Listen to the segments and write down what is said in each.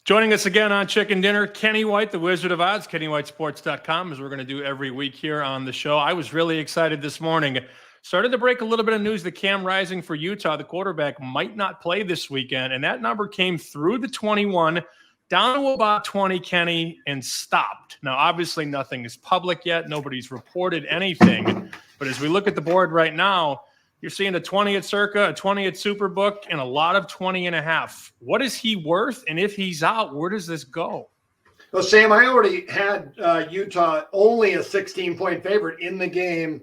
Joining us again on Chicken Dinner, Kenny White, the Wizard of Odds, KennyWhiteSports.com, as we're going to do every week here on the show. I was really excited this morning. Started to break a little bit of news that Cam Rising for Utah, the quarterback, might not play this weekend, and that number came through the 21, down to about 20, Kenny, and stopped. Now, obviously, nothing is public yet. Nobody's reported anything. But as we look at the board right now, you're seeing a 20 at Circa, a 20 at Superbook, and a lot of 20.5. What is he worth? And if he's out, where does this go? Well, Sam, I already had Utah only a 16-point favorite in the game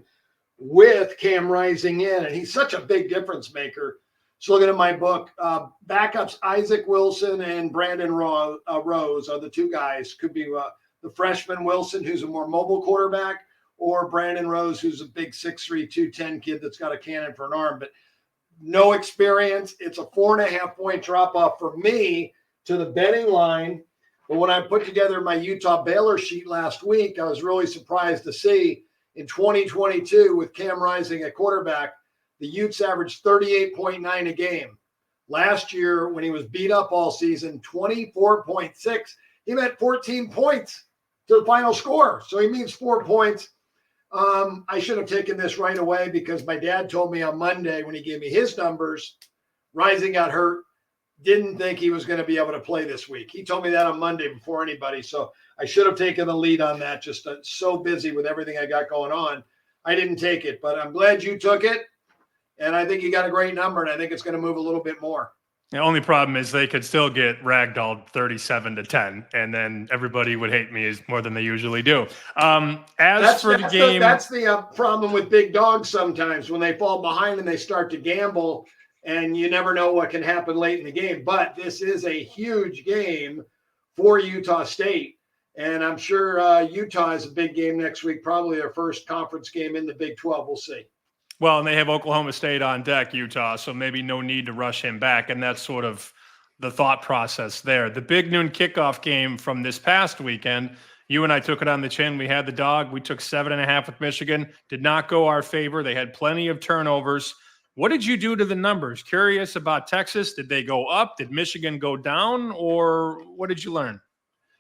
with Cam Rising in, and he's such a big difference maker. So looking at my book, backups Isaac Wilson and Brandon Rose are the two guys. Could be the freshman Wilson, who's a more mobile quarterback, or Brandon Rose, who's a big 6'3", 210 kid that's got a cannon for an arm, but no experience. It's a 4.5-point drop-off for me to the betting line. But when I put together my Utah Baylor sheet last week, I was really surprised to see in 2022 with Cam Rising at quarterback, the Utes averaged 38.9 a game. Last year, when he was beat up all season, 24.6. He meant 14 points to the final score. So he means 4 points. I should have taken this right away because my dad told me on Monday when he gave me his numbers, Rising got hurt, didn't think he was going to be able to play this week. He told me that on Monday before anybody. So I should have taken the lead on that. Just so busy with everything I got going on. I didn't take it, but I'm glad you took it. And I think you got a great number, and I think it's going to move a little bit more. The only problem is they could still get ragdolled 37-10, and then everybody would hate me more than they usually do. That's the problem with big dogs sometimes when they fall behind and they start to gamble, and you never know what can happen late in the game. But this is a huge game for Utah State, and I'm sure Utah is a big game next week, probably their first conference game in the Big 12. We'll see. Well, and they have Oklahoma State on deck, Utah, so maybe no need to rush him back, and that's sort of the thought process there. The big noon kickoff game from this past weekend, you and I took it on the chin. We had the dog. We took 7.5 with Michigan. Did not go our favor. They had plenty of turnovers. What did you do to the numbers? Curious about Texas. Did they go up? Did Michigan go down? Or what did you learn?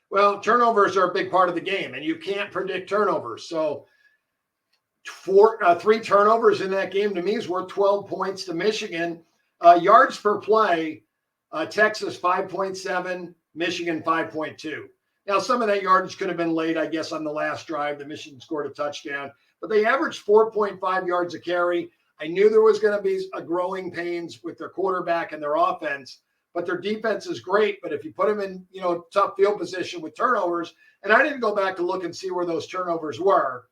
Well, turnovers are a big part of the game, and you can't predict turnovers. So 3 turnovers in that game to me is worth 12 points to Michigan. Yards per play, Texas 5.7, Michigan 5.2. Now, some of that yardage could have been late, I guess, on the last drive. The Michigan scored a touchdown, but they averaged 4.5 yards a carry. I knew there was going to be a growing pains with their quarterback and their offense, but their defense is great. But if you put them in, tough field position with turnovers, and I didn't go back to look and see where those turnovers were,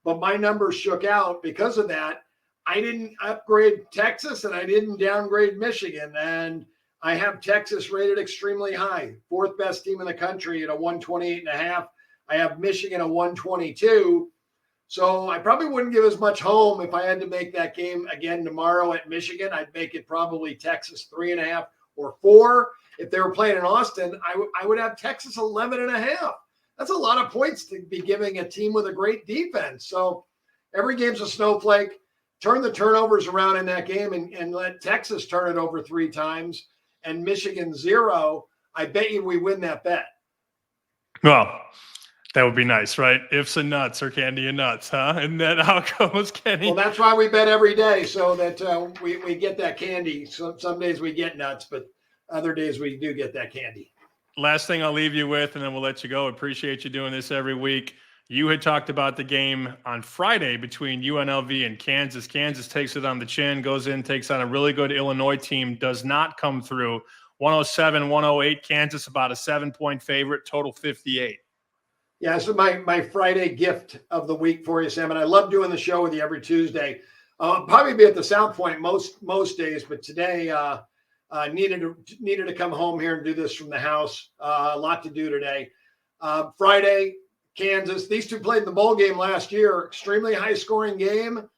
but my numbers shook out because of that. I didn't upgrade Texas and I didn't downgrade Michigan. And I have Texas rated extremely high, 4th best team in the country at a 128.5. I have Michigan a 122. So I probably wouldn't give as much home if I had to make that game again tomorrow at Michigan. I'd make it probably Texas 3.5 or 4. If they were playing in Austin, I would have Texas 11.5. That's a lot of points to be giving a team with a great defense. So every game's a snowflake. Turn the turnovers around in that game and let Texas turn it over 3 times and Michigan 0. I bet you we win that bet. Well, that would be nice, right? Ifs and nuts or candy and nuts, huh? Isn't that how it goes, Kenny? Well, that's why we bet every day so that we get that candy. So some days we get nuts, but other days we do get that candy. Last thing I'll leave you with, and then we'll let you go. Appreciate you doing this every week. You had talked about the game on Friday between UNLV and Kansas. Kansas takes it on the chin, goes in, takes on a really good Illinois team, does not come through. 107-108, Kansas about a 7-point favorite, total 58. Yeah, so my Friday gift of the week for you, Sam, and I love doing the show with you every Tuesday. I'll probably be at the South Point most days, but today needed to come home here and do this from the house. A lot to do today. Friday, Kansas. These two played in the bowl game last year. Extremely high-scoring game.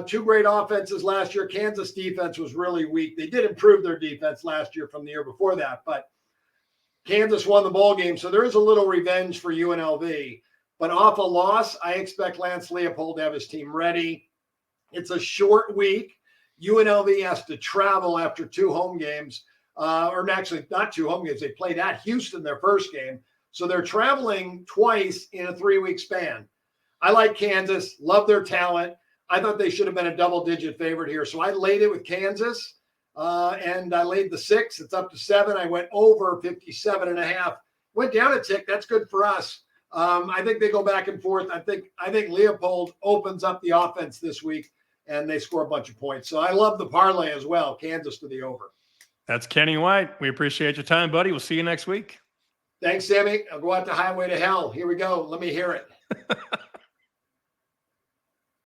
2 great offenses last year. Kansas defense was really weak. They did improve their defense last year from the year before that, but Kansas won the bowl game, so there is a little revenge for UNLV. But off a loss, I expect Lance Leopold to have his team ready. It's a short week. UNLV has to travel after 2 home games. or actually not 2 home games. They played at Houston their first game. So they're traveling twice in a 3-week span. I like Kansas, love their talent. I thought they should have been a double-digit favorite here. So I laid it with Kansas, and I laid the 6. It's up to 7. I went over 57.5. Went down a tick. That's good for us. I think they go back and forth. I think Leopold opens up the offense this week, and they score a bunch of points. So I love the parlay as well, Kansas to the over. That's Kenny White. We appreciate your time, buddy. We'll see you next week. Thanks, Sammy. I'll go out the highway to hell. Here we go. Let me hear it.